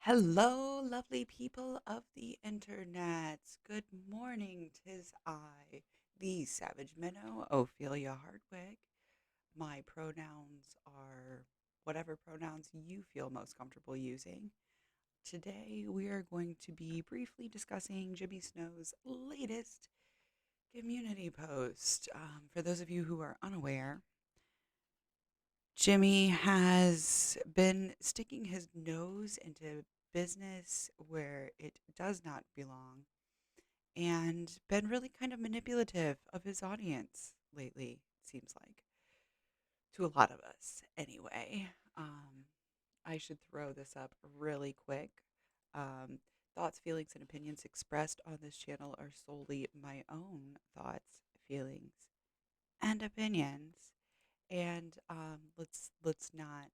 Hello, lovely people of the internet. Good morning, 'tis I, the Savage Minnow, Ophelia Hardwick. My pronouns are whatever pronouns you feel most comfortable using. Today, we are going to be briefly discussing Jimmy Snow's latest community post. For those of you who are unaware, Jimmy has been sticking his nose into business where it does not belong and been really kind of manipulative of his audience lately, it seems like, to a lot of us anyway. Um, I should throw this up really quick. Um, Thoughts, feelings, and opinions expressed on this channel are solely my own thoughts, feelings, and opinions. And let's not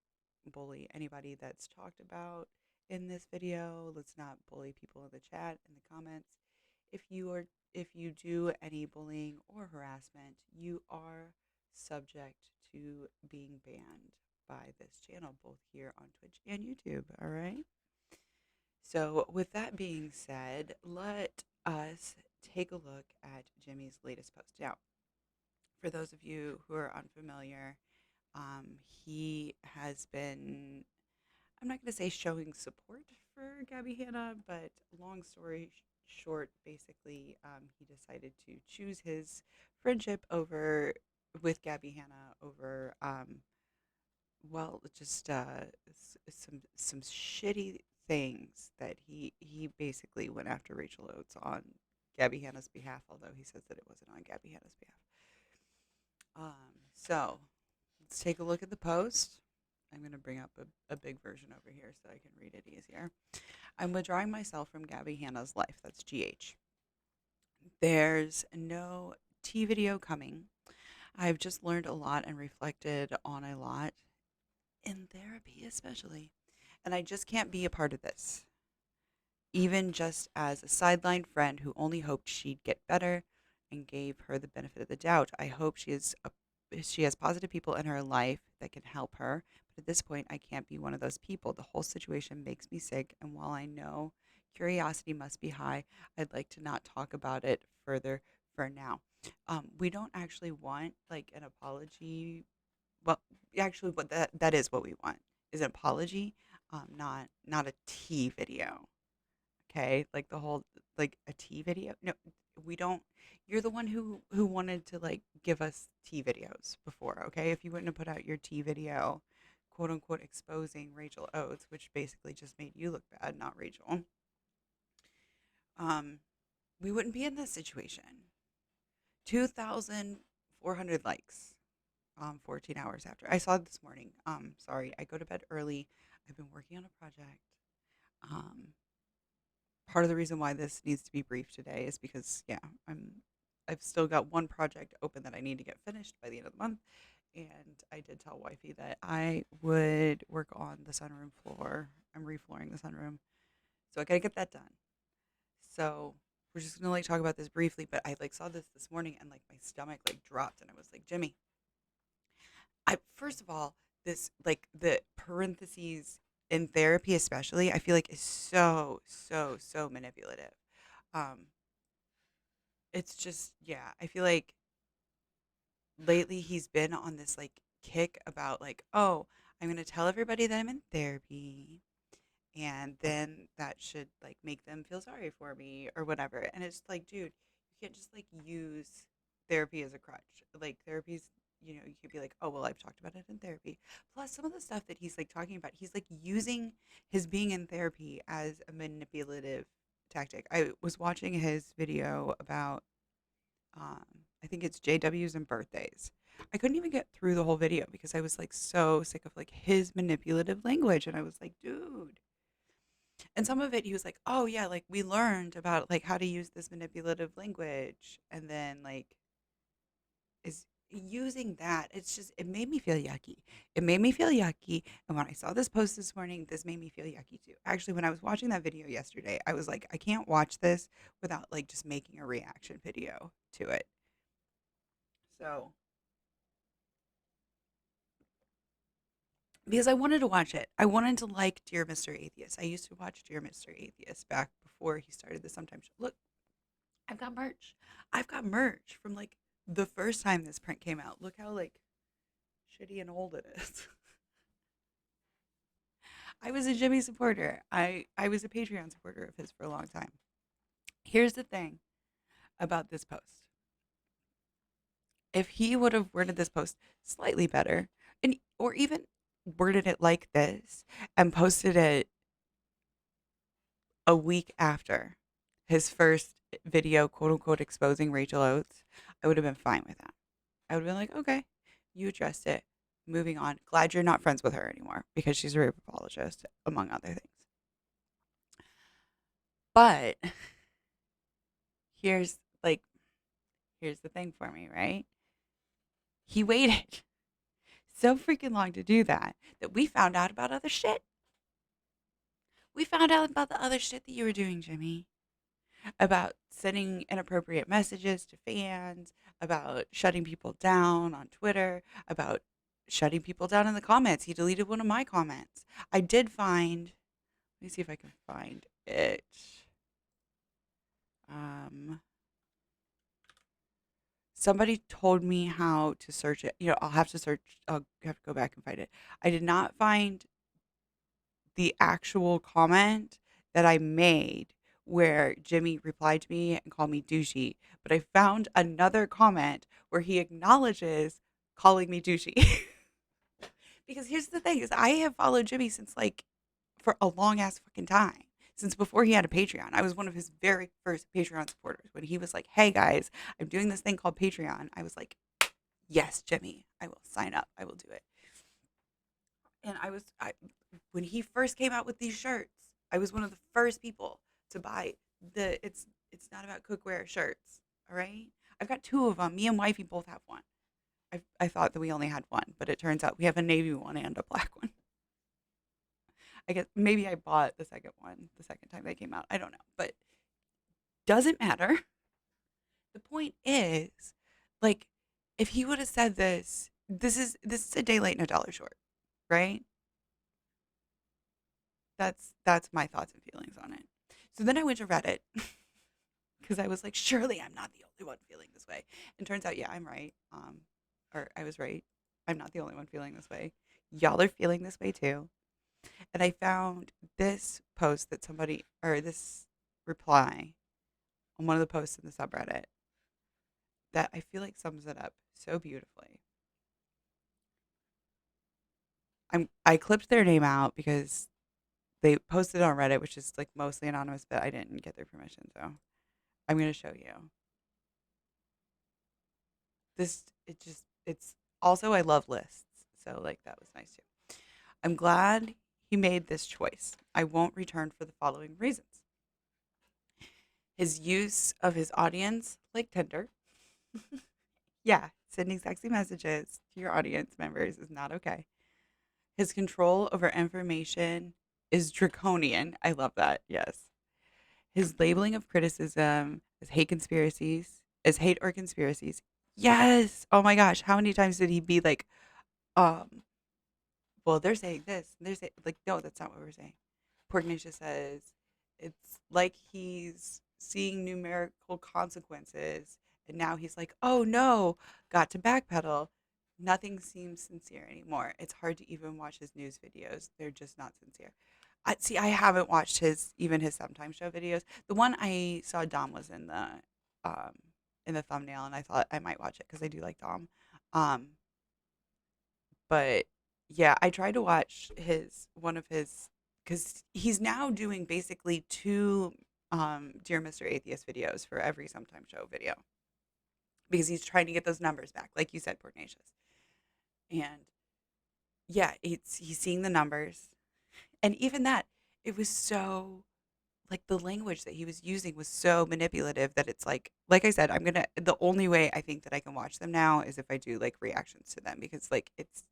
bully anybody that's talked about in this video. Let's not bully people in the chat in the comments. If you do any bullying or harassment, you are subject to being banned by this channel, both here on Twitch and YouTube. All right. So with that being said, let us take a look at Jimmy's latest post. Now, for those of you who are unfamiliar, he has been, I'm not going to say showing support for Gabby Hanna, but long story short, basically, he decided to choose his friendship over with Gabby Hanna over, just some shitty things that he basically went after Rachel Oates on Gabby Hanna's behalf, although he says that it wasn't on Gabby Hanna's behalf. So let's take a look at the post. I'm going to bring up a big version over here so I can read it easier. I'm withdrawing myself from Gabby Hanna's life. That's GH. There's no T video coming. I've just learned a lot and reflected on a lot, in therapy especially. And I just can't be a part of this. Even just as a sideline friend who only hoped she'd get better and gave her the benefit of the doubt. I hope she has positive people in her life that can help her. But at this point, I can't be one of those people. The whole situation makes me sick. And while I know curiosity must be high, I'd like to not talk about it further for now. We don't actually want like an apology. Well, actually, what that is what we want is an apology, not a tea video. Okay, like the whole like a tea video. No, we don't. You're the one who wanted to like give us tea videos before. Okay, if you wouldn't have put out your tea video, quote unquote, exposing Rachel Oates, which basically just made you look bad, not Rachel, um, we wouldn't be in this situation. 2,400 likes. 14 hours after I saw it this morning. Sorry, I go to bed early. I've been working on a project. Um, Part of the reason why this needs to be brief today is because I've still got one project open that I need to get finished by the end of the month, and I did tell wifey that I would work on the sunroom floor. I'm reflooring the sunroom, so I gotta get that done. So we're just gonna like talk about this briefly, but I like saw this morning and like my stomach like dropped, and I was like, Jimmy, I first of all, this like the parentheses in therapy especially, I feel like is so manipulative. Um, it's just yeah, I feel like lately he's been on this like kick about like, oh, I'm gonna tell everybody that I'm in therapy, and then that should like make them feel sorry for me or whatever. And it's like, dude, you can't just like use therapy as a crutch. Like therapy's, you could be like, oh well, I've talked about it in therapy. Plus, some of the stuff that he's like talking about, he's like using his being in therapy as a manipulative tactic. I was watching his video about um, I think it's JWs and birthdays. I couldn't even get through the whole video because I was like so sick of like his manipulative language, and I was like, dude. And some of it, he was like, oh yeah, like we learned about like how to use this manipulative language, and then like is using that. It's just it made me feel yucky. It made me feel yucky, and when I saw this post this morning, this made me feel yucky too. Actually, when I was watching that video yesterday, I was like, I can't watch this without like just making a reaction video to it. So because I wanted to watch it. I wanted to like Dear Mr. Atheist. I used to watch Dear Mr. Atheist back before he started the Sometimes Show. Look, I've got merch. I've got merch from like the first time this print came out. Look how like shitty and old it is. I was a Jimmy supporter. I was a Patreon supporter of his for a long time. Here's the thing about this post. If he would have worded this post slightly better, and or even worded it like this and posted it a week after his first video, quote unquote, exposing Rachel Oates, I would have been fine with that. I would have been like, okay, you addressed it. Moving on. Glad you're not friends with her anymore because she's a rape apologist, among other things. But here's like, here's the thing for me, right? He waited so freaking long to do that that we found out about other shit. We found out about the other shit that you were doing, Jimmy. About sending inappropriate messages to fans, about shutting people down on Twitter, about shutting people down in the comments. He deleted one of my comments. I did find, let me see if I can find it. Somebody told me how to search it. I'll have to search, I'll have to go back and find it. I did not find the actual comment that I made where Jimmy replied to me and called me douchey, but I found another comment where he acknowledges calling me douchey. Because here's the thing is I have followed Jimmy since like for a long ass fucking time. Since before he had a Patreon. I was one of his very first Patreon supporters. When he was like, hey guys, I'm doing this thing called Patreon. I was like, yes, Jimmy, I will sign up. I will do it. And when he first came out with these shirts, I was one of the first people to buy the it's not about cookware shirts. All right, I've got two of them. Me and wifey both have one. I thought that we only had one, but it turns out we have a navy one and a black one. I guess maybe I bought the second one the second time they came out. I don't know, but doesn't matter. The point is, like, if he would have said this is a day late and a dollar short, right? That's my thoughts and feelings on it. So then I went to Reddit because I was like, surely I'm not the only one feeling this way. And turns out, yeah, I'm right. Or I was right. I'm not the only one feeling this way. Y'all are feeling this way too. And I found this post that somebody, or this reply on one of the posts in the subreddit that I feel like sums it up so beautifully. I clipped their name out because they posted on Reddit, which is like mostly anonymous, but I didn't get their permission, so I'm gonna show you. It's also I love lists, so like that was nice too. I'm glad he made this choice. I won't return for the following reasons. His use of his audience like Tinder. Yeah, sending sexy messages to your audience members is not okay. His control over information is draconian. I love that. Yes. His labeling of criticism as hate or conspiracies. Yes. Oh my gosh. How many times did he be like, um, well, they're saying this. They're saying, like, no, that's not what we're saying. Porgnacia says it's like he's seeing numerical consequences. And now he's like, oh no, got to backpedal. Nothing seems sincere anymore. It's hard to even watch his news videos. They're just not sincere. I haven't watched his Sometimes Show videos. The one I saw Dom was um in the thumbnail, and I thought I might watch it because I do like Dom. Um, but yeah, I tried to watch his one of his because he's now doing basically two Dear Mr. Atheist videos for every Sometimes Show video because he's trying to get those numbers back, like you said, Portnacious. And yeah, he's seeing the numbers, and even that, it was so like the language that he was using was so manipulative that it's like I said, the only way I think that I can watch them now is if I do like reactions to them because like it's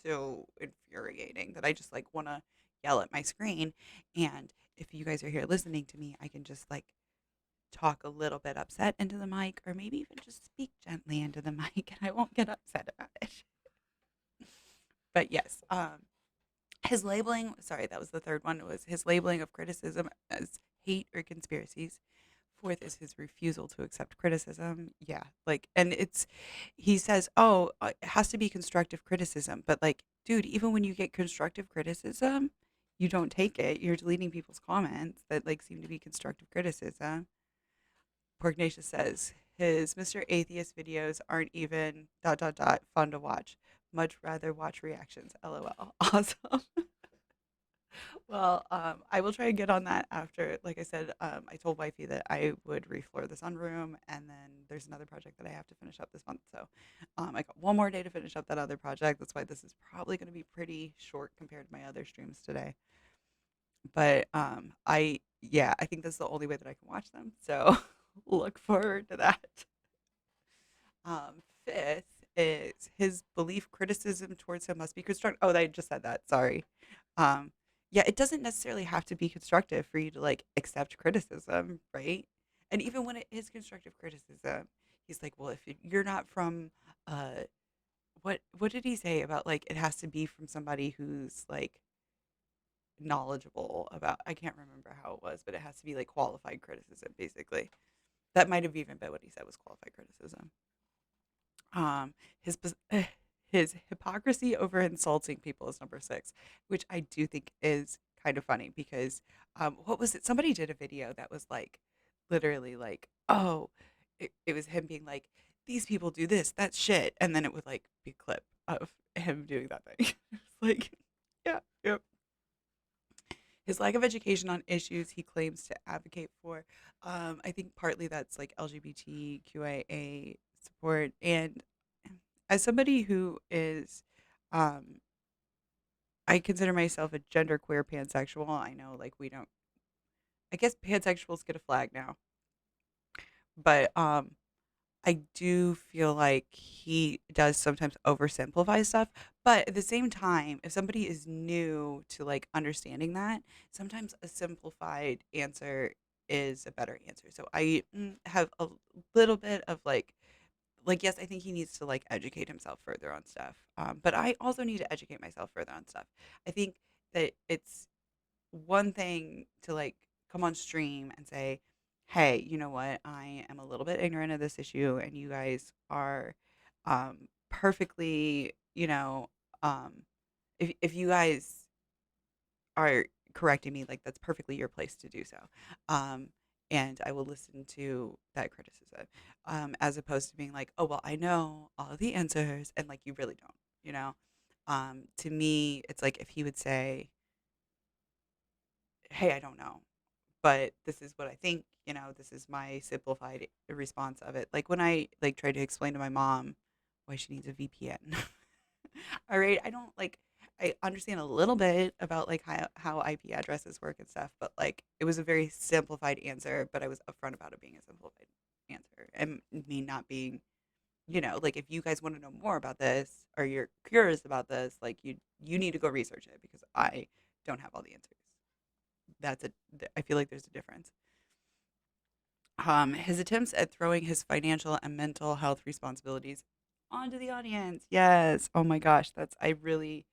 so infuriating that I just like want to yell at my screen. And if you guys are here listening to me, I can just like talk a little bit upset into the mic or maybe even just speak gently into the mic and I won't get upset about it. But yes, His labeling, sorry, that was the third one, was his labeling of criticism as hate or conspiracies. Fourth is his refusal to accept criticism. Yeah, like, and he says, oh, it has to be constructive criticism. But, like, dude, even when you get constructive criticism, you don't take it. You're deleting people's comments that, like, seem to be constructive criticism. Porgnatius says, his Mr. Atheist videos aren't even dot dot dot fun to watch. Much rather watch reactions. LOL. Awesome. Well, I will try and get on that after. Like I said, I told Wifey that I would refloor the sunroom, and then there's another project that I have to finish up this month. So, I got one more day to finish up that other project. That's why this is probably going to be pretty short compared to my other streams today. But yeah, I think that's the only way that I can watch them. So, look forward to that. Fifth is his belief criticism towards him must be constructive. Oh, I just said that. Sorry. Um, yeah, it doesn't necessarily have to be constructive for you to, like, accept criticism, right? And even when it is constructive criticism, he's like, well, if you're not from, uh, what did he say about, like, it has to be from somebody who's, like, knowledgeable about, I can't remember how it was, but it has to be, like, qualified criticism, basically. That might have even been what he said was qualified criticism. Um, his his hypocrisy over insulting people is number six, which I do think is kind of funny because what was it? Somebody did a video that was like literally like, oh, it was him being like, these people do this, that's shit, and then it would like be a clip of him doing that thing. It's like, yeah, yep. His lack of education on issues he claims to advocate for. I think partly that's like LGBTQIA support. And as somebody who is, um, I consider myself a genderqueer pansexual. I know, like, we don't, I guess pansexuals get a flag now, but I do feel like he does sometimes oversimplify stuff, but at the same time, if somebody is new to, like, understanding that, sometimes a simplified answer is a better answer. So I have a little bit of like, yes, I think he needs to, like, educate himself further on stuff. But I also need to educate myself further on stuff. I think that it's one thing to, like, come on stream and say, hey, you know what? I am a little bit ignorant of this issue, and you guys are perfectly, um, if you guys are correcting me, like, that's perfectly your place to do so. Um, and I will listen to that criticism, as opposed to being like, oh, well, I know all of the answers, and, like, you really don't, you know? To me, it's like if he would say, hey, I don't know, but this is what I think, this is my simplified response of it. Like when I like try to explain to my mom why she needs a VPN. All right, I don't like I understand a little bit about like how IP addresses work and stuff, but like it was a very simplified answer, but I was upfront about it being a simplified answer and me not being, like if you guys want to know more about this or you're curious about this, like you need to go research it because I don't have all the answers. I feel like there's a difference. His attempts at throwing his financial and mental health responsibilities onto the audience. Yes. Oh my gosh, I really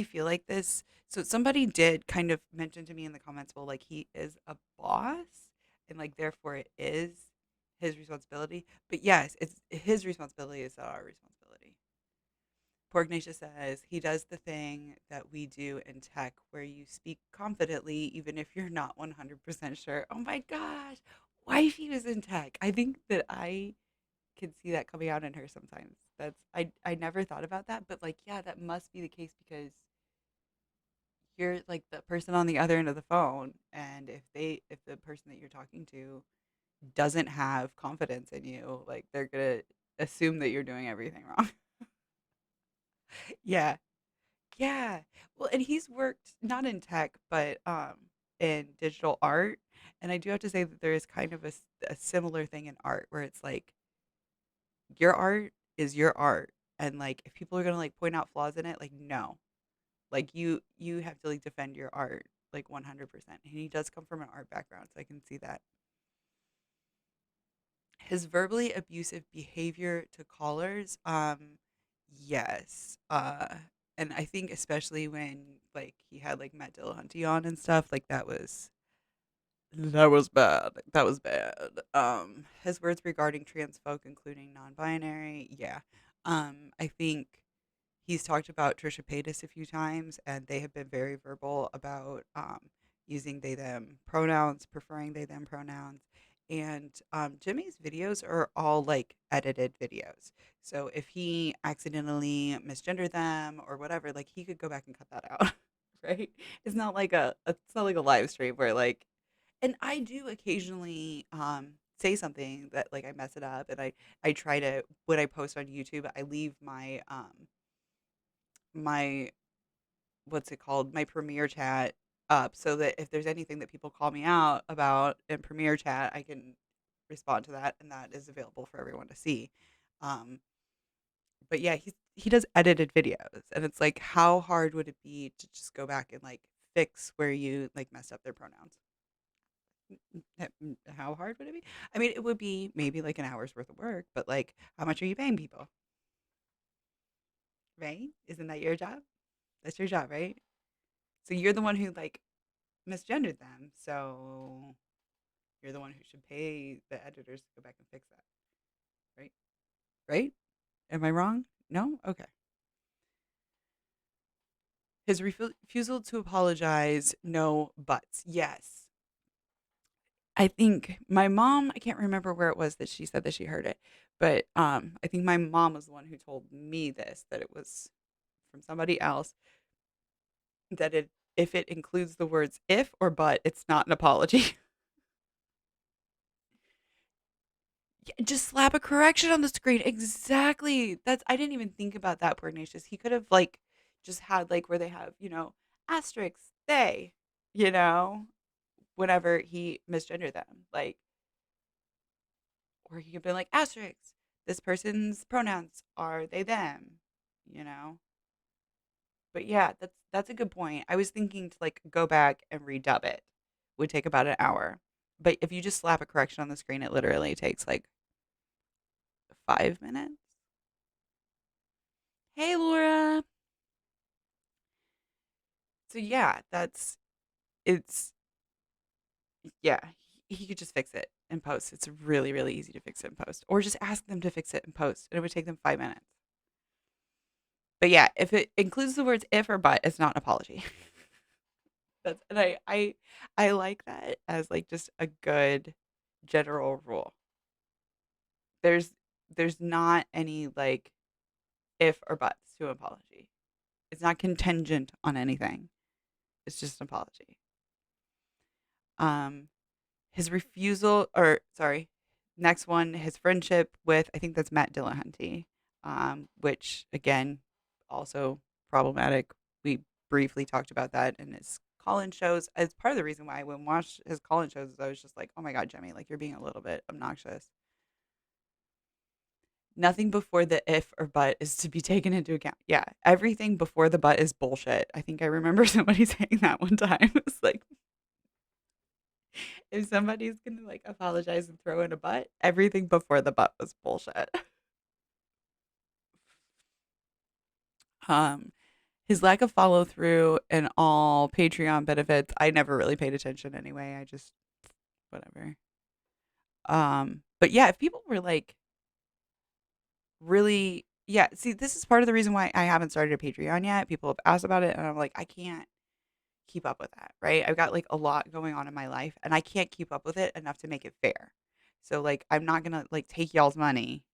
feel like this. So somebody did kind of mention to me in the comments, well, like he is a boss and like therefore it is his responsibility. But yes, it's his responsibility is our responsibility. Porgnatius says he does the thing that we do in tech where you speak confidently even if you're not 100% sure. Oh my gosh. Wifey was in tech. I think that I can see that coming out in her sometimes. I never thought about that, but like yeah, that must be the case because you're like the person on the other end of the phone and if the person that you're talking to doesn't have confidence in you, like they're going to assume that you're doing everything wrong. Yeah. Yeah. Well, and he's worked not in tech, but in digital art. And I do have to say that there is kind of a similar thing in art where it's like your art is your art. And like if people are gonna like point out flaws in it, like no. Like you have to like defend your art like 100%. And he does come from an art background, so I can see that. His verbally abusive behavior to callers, yes. And I think especially when like he had like Matt Dillahunty on and stuff, like that was bad. That was bad. His words regarding trans folk, including non-binary, yeah. I think he's talked about Trisha Paytas a few times, and they have been very verbal about using they them pronouns, preferring they them pronouns. And Jimmy's videos are all like edited videos. So if he accidentally misgendered them or whatever, like he could go back and cut that out, right? It's not like a live stream where like, and I do occasionally say something that like I mess it up, and I try to when I post on YouTube, I leave my what's it called? My Premiere chat up so that if there's anything that people call me out about in Premiere chat, I can respond to that, and that is available for everyone to see. Um, but yeah, he does edited videos, and it's like, how hard would it be to just go back and like fix where you like messed up their pronouns? How hard would it be? I mean, it would be maybe like an hour's worth of work, but like, how much are you paying people? Right? Isn't that your job? That's your job, right? So you're the one who like misgendered them. So you're the one who should pay the editors to go back and fix that, right? Right? Am I wrong? No? Okay. His refusal to apologize, no buts. Yes. I think my mom, I can't remember where it was that she said that she heard it, but I think my mom was the one who told me this, that it was from somebody else, that if it includes the words if or but, it's not an apology. Yeah, just slap a correction on the screen. Exactly. That's I didn't even think about that, Pugnacious. He could have like just had like where they have, asterisks, they, you know, whenever he misgendered them. Like, or he could have been like asterisks. This person's pronouns are they them, you know? But yeah, that's a good point. I was thinking to like go back and redub it. Would take about an hour. But if you just slap a correction on the screen, it literally takes like 5 minutes. Hey, Laura. So yeah, it's yeah, he could just fix it in post. It's really, really easy to fix it in post. Or just ask them to fix it in post. And it would take them 5 minutes. But yeah, if it includes the words if or but, it's not an apology. That's and I like that as like just a good general rule. There's there's not any like if or buts to an apology. It's not contingent on anything. It's just an apology. Um his refusal, or sorry, next one, his friendship with, I think that's Matt Dillahunty, which again, also problematic. We briefly talked about that in his call-in shows. As part of the reason why I went and watched his call-in shows is I was just like, oh my God, Jimmy, like you're being a little bit obnoxious. Nothing before the if or but is to be taken into account. Yeah, everything before the but is bullshit. I think I remember somebody saying that one time. It's like, if somebody's gonna like apologize and throw in a butt, everything before the butt was bullshit. Um, his lack of follow through and all Patreon benefits, I never really paid attention anyway. I just whatever. But yeah, if people were like really, yeah, see, this is part of the reason why I haven't started a Patreon yet. People have asked about it, and I'm like, I can't keep up with that, right? I've got like a lot going on in my life, and I can't keep up with it enough to make it fair. So like, I'm not gonna like take y'all's money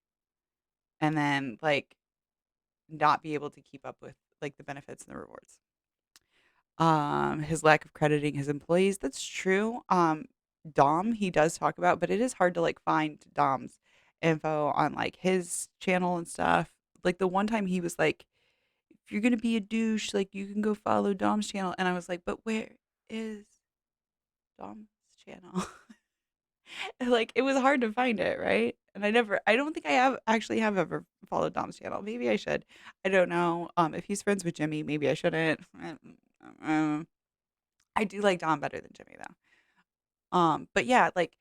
and then like not be able to keep up with like the benefits and the rewards. His lack of crediting his employees, that's true. Dom, he does talk about, but it is hard to like find Dom's info on like his channel and stuff. Like the one time he was like, if you're gonna be a douche, like you can go follow Dom's channel. And I was like, but where is Dom's channel? Like it was hard to find it, right? And I don't think I have ever followed Dom's channel. Maybe I should. I don't know. If he's friends with Jimmy, maybe I shouldn't. Um, I do like Dom better than Jimmy though. But yeah, like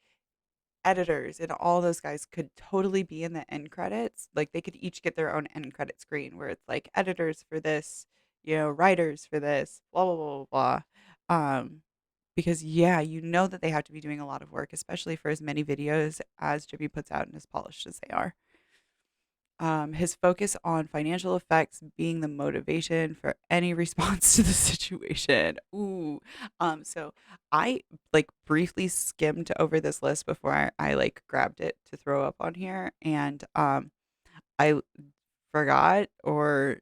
editors and all those guys could totally be in the end credits. Like they could each get their own end credit screen where it's like editors for this, writers for this, blah, blah, blah, blah, blah. Because, yeah, you know that they have to be doing a lot of work, especially for as many videos as Jimmy puts out and as polished as they are. His focus on financial effects being the motivation for any response to the situation. Ooh. So I like briefly skimmed over this list before I like grabbed it to throw up on here. And I forgot or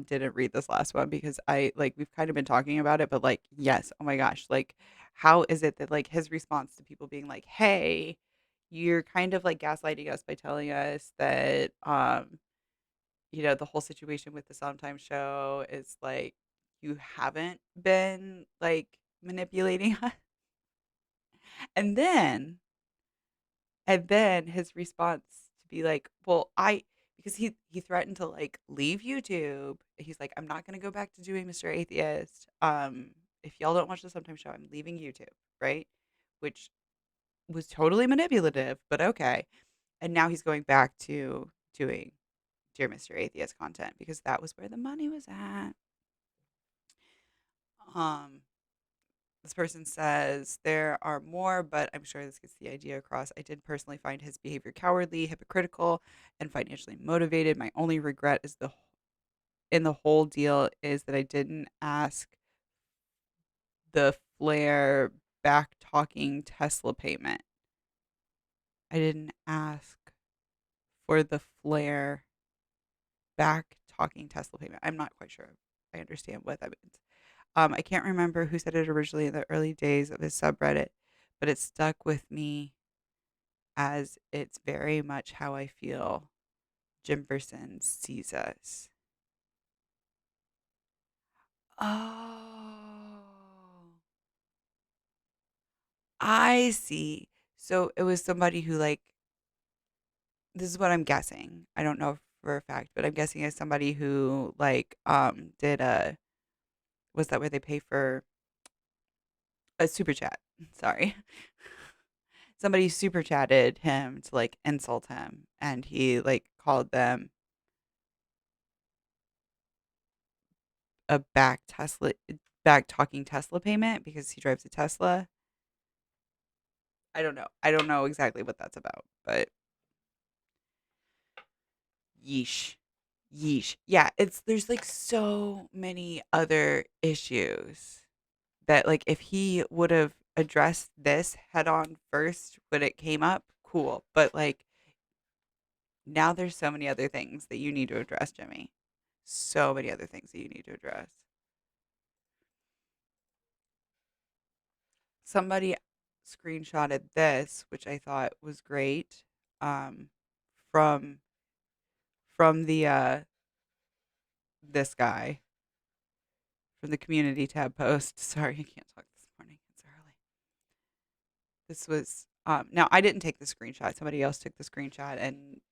didn't read this last one because I like we've kind of been talking about it, but like, yes, oh my gosh, like how is it that like his response to people being like, hey, you're kind of like gaslighting us by telling us that the whole situation with the Sondheim show is like you haven't been like manipulating us. And then his response to be like, "Well, because he threatened to like leave YouTube. He's like, "I'm not going to go back to doing Mr. Atheist. If y'all don't watch the Sometime show, I'm leaving YouTube." Right? Which was totally manipulative, but okay. And now he's going back to doing Dear Mr. Atheist content because that was where the money was at. Um, this person says there are more, but I'm sure this gets the idea across. I did personally find his behavior cowardly, hypocritical, and financially motivated. My only regret is in the whole deal is that I didn't ask the Flair back talking Tesla payment. I didn't ask for the Flair back talking Tesla payment. I'm not quite sure I understand what that means. I can't remember who said it originally in the early days of his subreddit, but it stuck with me as it's very much how I feel Jimberson sees us. Oh, I see. So it was somebody who like this is what I'm guessing. I don't know for a fact, but I'm guessing it's somebody who like did a was that where they pay for a super chat? Sorry. Somebody super chatted him to like insult him and he like called them a back talking Tesla payment because he drives a Tesla. I don't know. I don't know exactly what that's about, but yeesh. Yeesh. Yeah, there's like so many other issues that like if he would have addressed this head on first when it came up, cool. But like now there's so many other things that you need to address, Jimmy. So many other things that you need to address. Somebody screenshotted this, which I thought was great, um, from the this guy from the community tab post. Sorry, I can't talk this morning. It's early. This was now I didn't take the screenshot. Somebody else took the screenshot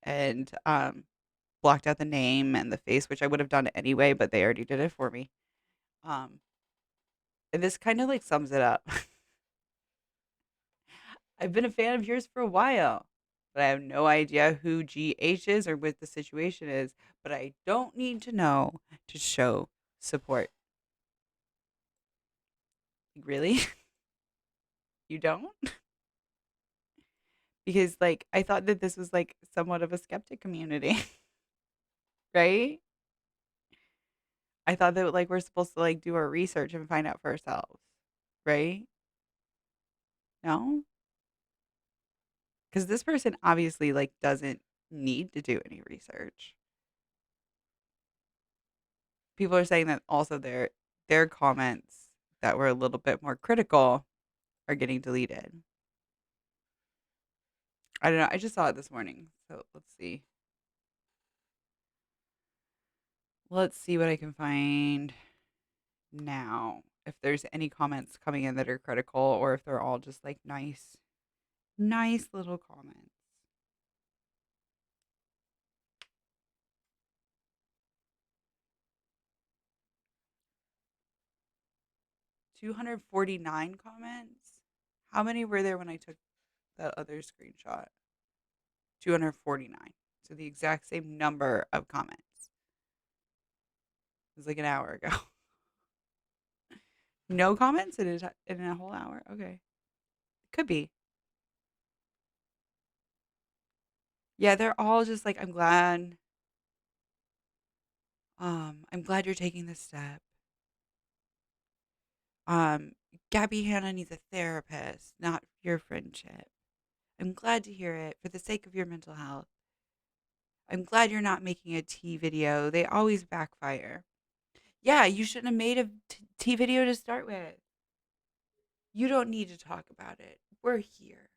and blocked out the name and the face, which I would have done anyway, but they already did it for me. Um, and this kind of like sums it up. I've been a fan of yours for a while, but I have no idea who GH is or what the situation is, but I don't need to know to show support. Really? You don't? Because like I thought that this was like somewhat of a skeptic community, right? I thought that like we're supposed to like do our research and find out for ourselves, right? No? Cuz this person obviously like doesn't need to do any research. People are saying that also their comments that were a little bit more critical are getting deleted. I don't know. I just saw it this morning. So let's see. Let's see what I can find now. If there's any comments coming in that are critical or if they're all just like nice little comments. 249 comments. How many were there when I took that other screenshot? 249. So the exact same number of comments. It was like an hour ago. No comments in a whole hour. Okay, could be. Yeah, they're all just like, I'm glad. I'm glad you're taking this step. Um, Gabby Hanna needs a therapist, not your friendship. I'm glad to hear it for the sake of your mental health. I'm glad you're not making a tea video. They always backfire. Yeah, you shouldn't have made a tea video to start with. You don't need to talk about it. We're here.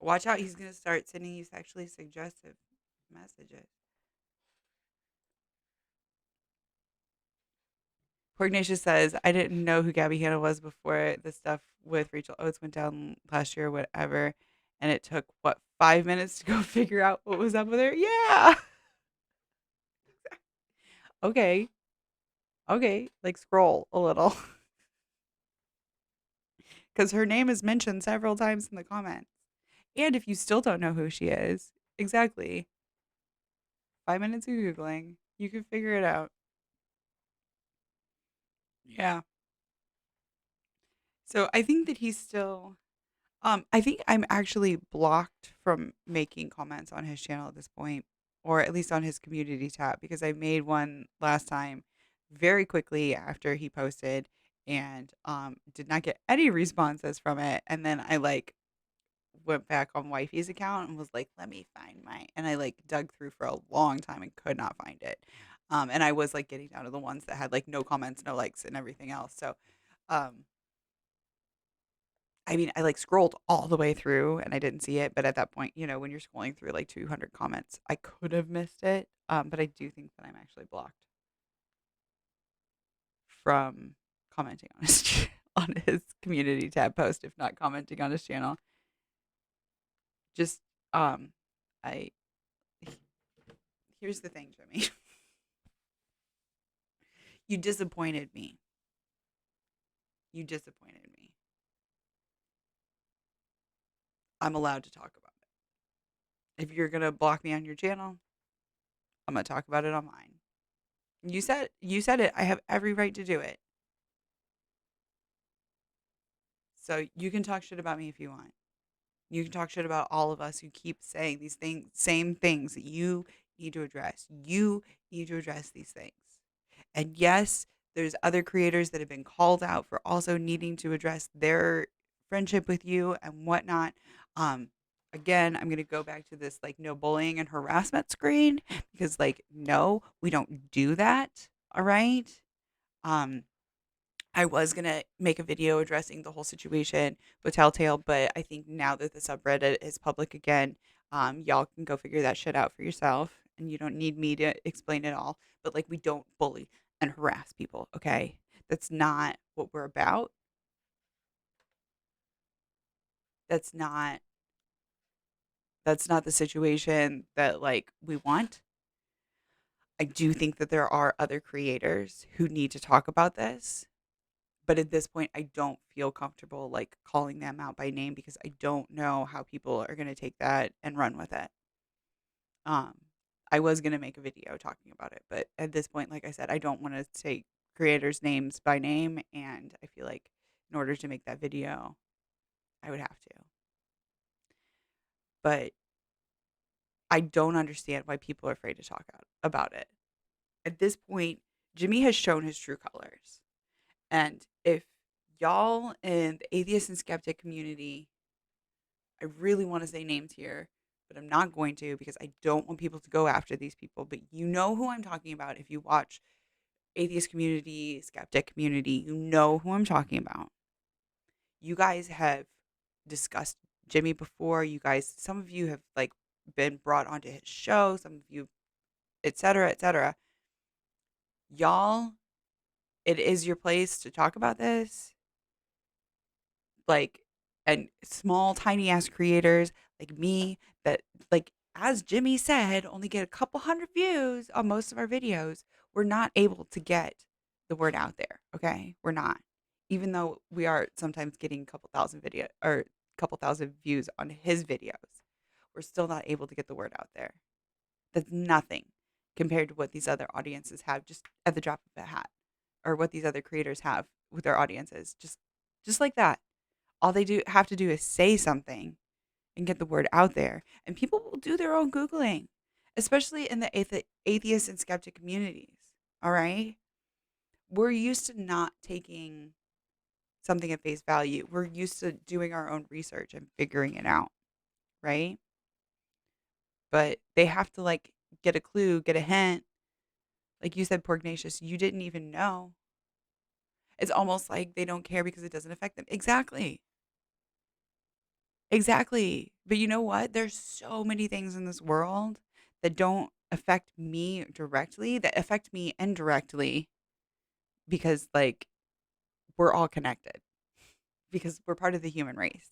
Watch out, he's going to start sending you sexually suggestive messages. Porgnatius says, I didn't know who Gabby Hanna was before the stuff with Rachel Oates went down last year, whatever. And it took, what, 5 minutes to go figure out what was up with her? Yeah. Okay. Okay. Like, scroll a little. Because her name is mentioned several times in the comments. And if you still don't know who she is, exactly. 5 minutes of Googling, you can figure it out. Yeah. So I think that he's still I think I'm actually blocked from making comments on his channel at this point, or at least on his community tab, because I made one last time very quickly after he posted and did not get any responses from it. And then I like went back on wifey's account and was like, let me find my, and I like dug through for a long time and could not find it. And I was like getting down to the ones that had like no comments, no likes, and everything else. So, um, I mean, I like scrolled all the way through and I didn't see it. But at that point, when you're scrolling through like 200 comments, I could have missed it. But I do think that I'm actually blocked from commenting on his on his community tab post, if not commenting on his channel. Just I here's the thing, Jimmy. You disappointed me. You disappointed me. I'm allowed to talk about it. If you're gonna block me on your channel, I'm gonna talk about it on mine. You said it. I have every right to do it. So you can talk shit about me if you want. You can talk shit about all of us who keep saying these things, same things that you need to address. You need to address these things. And yes, there's other creators that have been called out for also needing to address their friendship with you and whatnot. Um, Again, I'm going to go back to this like no bullying and harassment screen because like no, we don't do that. All right. Um, I was gonna make a video addressing the whole situation with Telltale, but I think now that the subreddit is public again, y'all can go figure that shit out for yourself, and you don't need me to explain it all. But like, we don't bully and harass people, okay? That's not what we're about. That's not that's not the situation that like we want. I do think that there are other creators who need to talk about this. But at this point, I don't feel comfortable like calling them out by name because I don't know how people are going to take that and run with it. Um, I was going to make a video talking about it, but at this point, like I said, I don't want to say creators' names by name. And I feel like in order to make that video, I would have to. But I don't understand why people are afraid to talk out about it. At this point, Jimmy has shown his true colors. And if y'all in the atheist and skeptic community, I really want to say names here, but I'm not going to because I don't want people to go after these people. But you know who I'm talking about. If you watch atheist community, skeptic community, you know who I'm talking about. You guys have discussed Jimmy before. You guys, some of you have like been brought onto his show. Some of you, etc., etc. Y'all, it is your place to talk about this. Like, and small tiny ass creators like me that like as Jimmy said only get a couple hundred views on most of our videos. We're not able to get the word out there. Okay, we're not, even though we are sometimes getting a couple thousand video or a couple thousand views on his videos. We're still not able to get the word out there. That's nothing compared to what these other audiences have just at the drop of a hat. or what these other creators have with their audiences. Just like that. All they do have to do is say something and get the word out there, and people will do their own googling, especially in the atheist and skeptic communities. All right, we're used to not taking something at face value. We're used to doing our own research and figuring it out, right? But they have to like get a clue, get a hint. Like you said, Porgnacious, you didn't even know. It's almost like they don't care because it doesn't affect them. Exactly. Exactly. But you know what? There's so many things in this world that don't affect me directly, that affect me indirectly because like we're all connected because we're part of the human race.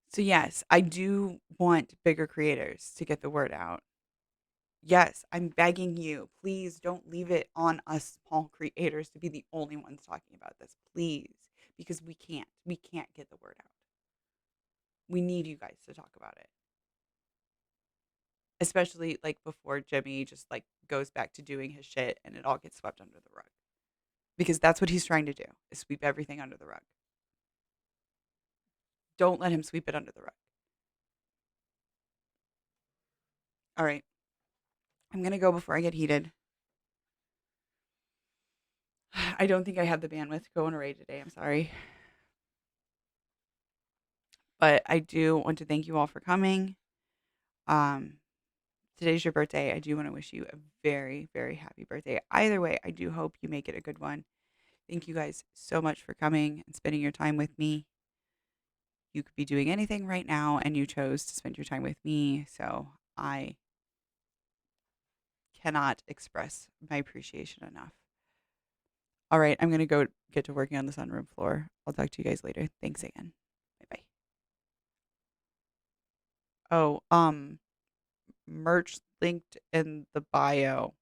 So yes, I do want bigger creators to get the word out. Yes, I'm begging you, please don't leave it on us small creators to be the only ones talking about this, please, because we can't. We can't get the word out. We need you guys to talk about it. Especially like before Jimmy just like goes back to doing his shit and it all gets swept under the rug. Because that's what he's trying to do, is sweep everything under the rug. Don't let him sweep it under the rug. All right. I'm going to go before I get heated. I don't think I have the bandwidth to go on a raid today. I'm sorry. But I do want to thank you all for coming. Um, Today's your birthday. I do want to wish you a very, very happy birthday. Either way, I do hope you make it a good one. Thank you guys so much for coming and spending your time with me. You could be doing anything right now, and you chose to spend your time with me. So I cannot express my appreciation enough. All right, I'm going to go get to working on the sunroom floor. I'll talk to you guys later. Thanks again. Bye bye. Oh, merch linked in the bio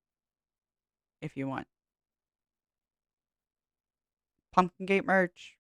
if you want. Pumpkin Gate merch.